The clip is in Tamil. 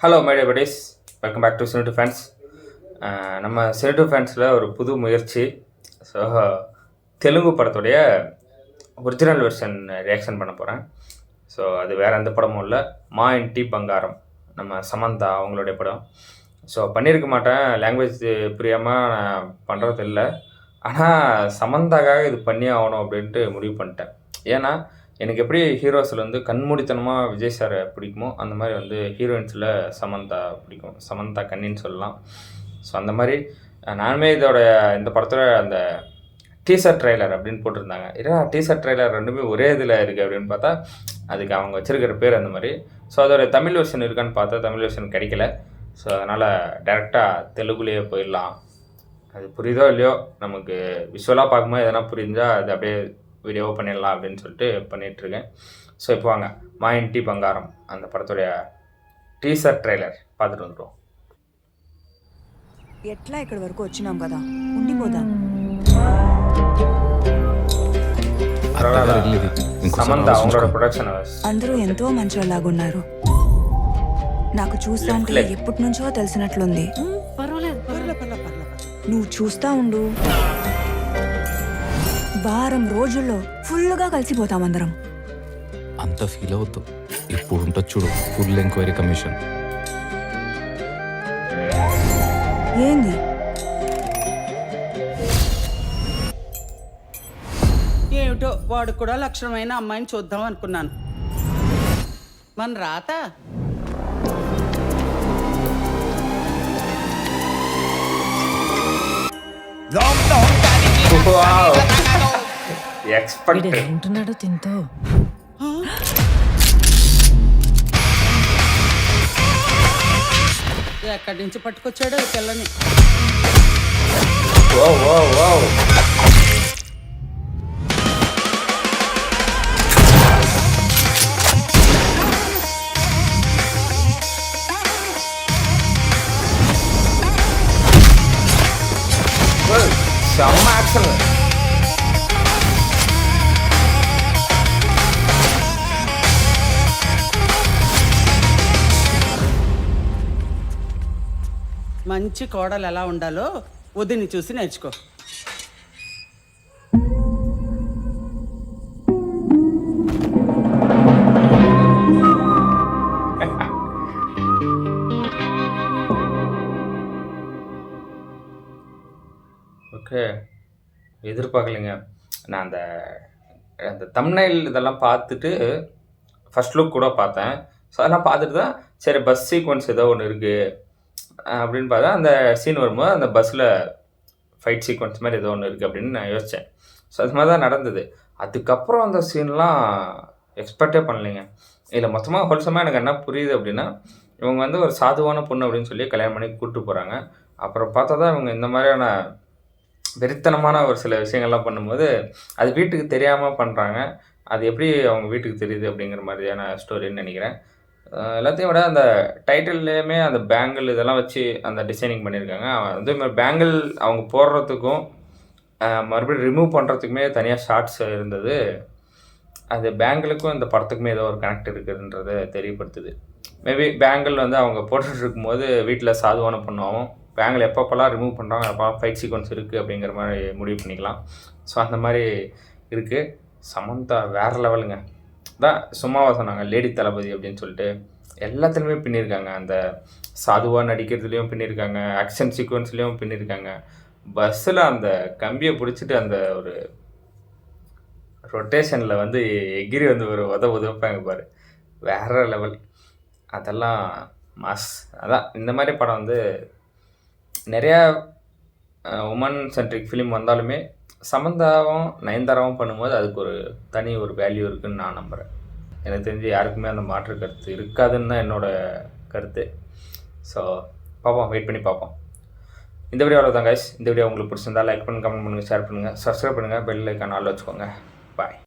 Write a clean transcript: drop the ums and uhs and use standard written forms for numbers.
Hello my dear buddies, welcome back to சினிட்டு ஃபேன்ஸ். நம்ம சினிட்டு ஃபேன்ஸில் ஒரு புது முயற்சி. ஸோ தெலுங்கு படத்துடைய ஒரிஜினல் வெர்ஷன் ரியாக்ஷன் பண்ண போகிறேன். ஸோ அது வேறு எந்த படமும் இல்லை, மா இன்டி பங்காரம், நம்ம சமந்தா அவங்களுடைய படம். ஸோ பண்ணியிருக்க மாட்டேன், லாங்குவேஜ் புரியாமல் நான் பண்ணுறது இல்லை. ஆனால் சமந்தாக்காக இது பண்ணி ஆகணும் அப்படின்ட்டு முடிவு பண்ணிட்டேன். ஏன்னா எனக்கு எப்படி ஹீரோஸில் வந்து கண்மூடித்தனமாக விஜய் சாரை பிடிக்குமோ அந்த மாதிரி வந்து ஹீரோயின்ஸில் சமந்தா பிடிக்கும். சமந்தா கண்ணின்னு சொல்லலாம். ஸோ அந்த மாதிரி நானுமே இந்த படத்தில் அந்த டீசர் ட்ரெய்லர் அப்படின்னு போட்டிருந்தாங்க. டீசர் ட்ரெய்லர் ரெண்டுமே ஒரே இதில் இருக்குது அப்படின்னு பார்த்தா அதுக்கு அவங்க வச்சுருக்கிற பேர் அந்த மாதிரி. ஸோ அதோட தமிழ் வெர்ஷன் இருக்கான்னு பார்த்தா தமிழ் வெர்ஷன் கிடைக்கல. ஸோ அதனால் டேரெக்டாக தெலுங்குலேயே போயிடலாம். அது புரியுதோ இல்லையோ, நமக்கு விஷுவலாக பார்க்கும்போது எதனா புரிஞ்சால் அது அப்படியே வீடியோவை பண்ணிடலாம் அப்படின்னு சொல்லிட்டு பண்ணிகிட்ருக்கேன். ஸோ இப்போ வாங்க மா ఇంటి బంగారం அந்த படத்துடைய టీజర్ ట్రైలర్ பார்த்துட்டு வந்துடுவோம். ఎట్లా ఇక్కడి వరకు వచ్చినాం కదా, ఉండిపోదాం. సమంత அவங்களோட ప్రొడక్షన్ అందరూ ఎంతో మంచోళ్ళలాగున్నారు. నాకు చూస్తా అంటే ఎప్పటి నుంచో తెలిసినట్లుంది. నువ్వు చూస్తా ఉండు, వారం రోజుల్లో ఫుల్గా కలిసిపోతాం అందరం. అంత ఫీల్ అవుతూ ఇప్పుడు ఉంటుంది చూడు, ఫుల్ ఎంక్వైరీ కమిషన్. ఏంది ఏమిటో వాడు కూడా లక్షణమైన అమ్మాయిని చూద్దాం అనుకున్నాను. మన రాత ఉంటున్నాడు తింటూ ఎక్కడి నుంచి పట్టుకొచ్చాడు ఈ పిల్లని. செம்ம ஆக்ஷன். మంచి కోడలు ఎలా ఉండాలో వదిని చూసి నేర్చుకో. ஓகே, எதிர்பார்க்கலைங்க. நான் அந்த தம்ப்நெயில் இதெல்லாம் பார்த்துட்டு ஃபர்ஸ்ட் லுக் கூட பார்த்தேன். ஸோ அதெல்லாம் பார்த்துட்டு தான் சரி பஸ் சீக்வன்ஸ் ஏதோ ஒன்று இருக்குது அப்படின்னு பார்த்தா அந்த சீன் வரும்போது அந்த பஸ்ஸில் ஃபைட் சீக்வன்ஸ் மாதிரி ஏதோ ஒன்று இருக்குது அப்படின்னு நான் யோசித்தேன். ஸோ அது மாதிரி தான் நடந்தது. அதுக்கப்புறம் அந்த சீன்லாம் எக்ஸ்பெக்டே பண்ணலைங்க. இதில் மொத்தமாக ஹோல்சமாக எனக்கு என்ன புரியுது அப்படின்னா, இவங்க வந்து ஒரு சாதுவான பொண்ணு அப்படின்னு சொல்லி கல்யாணம் பண்ணி கூப்பிட்டு போகிறாங்க. அப்புறம் பார்த்தா தான் இவங்க இந்த மாதிரியான வெறித்தனமான ஒரு சில விஷயங்கள்லாம் பண்ணும்போது அது வீட்டுக்கு தெரியாமல் பண்ணுறாங்க. அது எப்படி அவங்க வீட்டுக்கு தெரியுது அப்படிங்கிற மாதிரியான ஸ்டோரின்னு நினைக்கிறேன். எல்லாத்தையும் விட அந்த டைட்டில்லையுமே அந்த பேங்கிள் இதெல்லாம் வச்சு அந்த டிசைனிங் பண்ணியிருக்காங்க. அதே மாதிரி பேங்கிள் அவங்க போடுறதுக்கும் மறுபடியும் ரிமூவ் பண்ணுறதுக்குமே தனியாக ஷார்ட்ஸ் இருந்தது. அது பேங்கிளுக்கும் இந்த படத்துக்குமே ஏதோ ஒரு கனெக்ட் இருக்குதுன்றதை தெரியப்படுத்துது. மேபி பேங்கிள் வந்து அவங்க போட்டுட்டு இருக்கும்போது வீட்டில் சாதுவான பொண்ணாகவும் பேங்கிள் எப்பப்பெல்லாம் ரிமூவ் பண்ணுறாங்க அப்போலாம் ஃபைட் சீக்வன்ஸ் இருக்குது அப்படிங்கிற மாதிரி முடிவு பண்ணிக்கலாம். ஸோ அந்த மாதிரி இருக்குது. சமந்தா வேறு லெவலுங்க. தான் சும்மாவா சொன்னாங்க லேடி தளபதி அப்படின்னு சொல்லிட்டு. எல்லாத்துலேயுமே பின்னியிருக்காங்க. அந்த சாதுவாக நடிக்கிறதுலேயும் பின்னியிருக்காங்க, ஆக்ஷன் சீக்வன்ஸ்லேயும் பின்னியிருக்காங்க. பஸ்ஸில் அந்த கம்பியை பிடிச்சிட்டு அந்த ஒரு ரொட்டேஷனில் வந்து எகிரி வந்து ஒரு உதவுப்பாங்க பாரு, வேறு லெவல். அதெல்லாம் மாஸ். அதான் இந்த மாதிரி படம் வந்து நிறையா உமன் சென்ட்ரிக் ஃபிலிம் வந்தாலுமே சமந்தாவும் நயன்தாராவும் பண்ணும்போது அதுக்கு ஒரு தனி ஒரு வேல்யூ இருக்குதுன்னு நான் நம்புகிறேன். எனக்கு தெரிஞ்சு யாருக்குமே அந்த மாற்று கருத்து இருக்காதுன்னு தான் என்னோடய கருத்து. ஸோ பார்ப்போம், வெயிட் பண்ணி பார்ப்போம். இந்த வீடியோ அவ்வளோதான் கைஸ். இந்த வீடியோ உங்களுக்கு பிடிச்சிருந்தா லைக் பண்ணுங்கள், கமெண்ட் பண்ணுங்கள், ஷேர் பண்ணுங்கள், சப்ஸ்கிரைப் பண்ணுங்கள், பெல் ஐக்கான் ஆல் வச்சுக்கோங்க. பாய்.